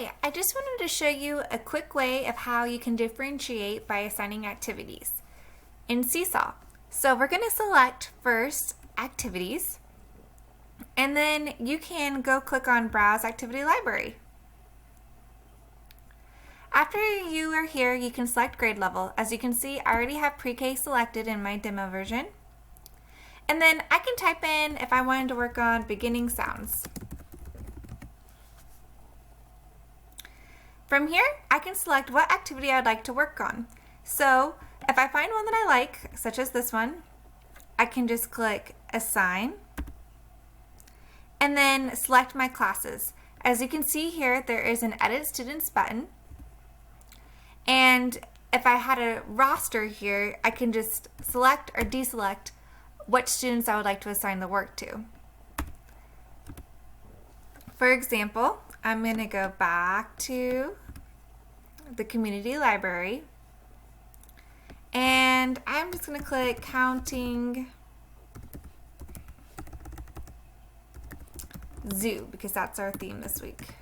Hi, I just wanted to show you a quick way of how you can differentiate by assigning activities in Seesaw. So we're going to select first activities, and then you can go click on Browse Activity Library. After you are here, you can select grade level. As you can see, I already have pre-K selected in my demo version. And then I can type in if I wanted to work on beginning sounds. From here, I can select what activity I'd like to work on. So if I find one that I like, such as this one, I can just click Assign and then select my classes. As you can see here, there is an Edit Students button. And if I had a roster here, I can just select or deselect which students I would like to assign the work to. For example, I'm going to go back to the community library and I'm just going to click Counting Zoo because that's our theme this week.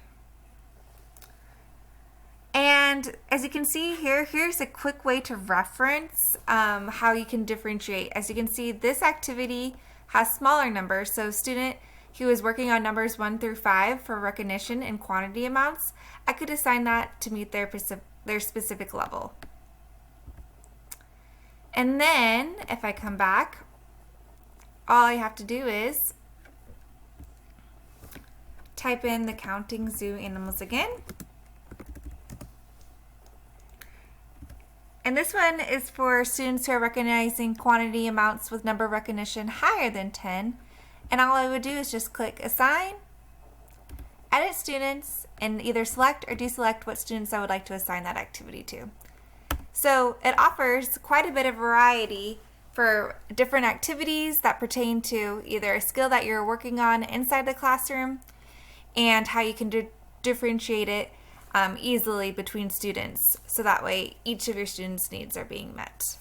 And as you can see here, here's a quick way to reference how you can differentiate. As you can see, this activity has smaller numbers, so student who is working on numbers 1 through 5 for recognition and quantity amounts, I could assign that to meet their specific level. And then if I come back, all I have to do is type in the Counting Zoo animals again. And this one is for students who are recognizing quantity amounts with number recognition higher than 10. And all I would do is just click Assign, Edit Students, and either select or deselect what students I would like to assign that activity to. So it offers quite a bit of variety for different activities that pertain to either a skill that you're working on inside the classroom and how you can differentiate it easily between students, so that way each of your students' needs are being met.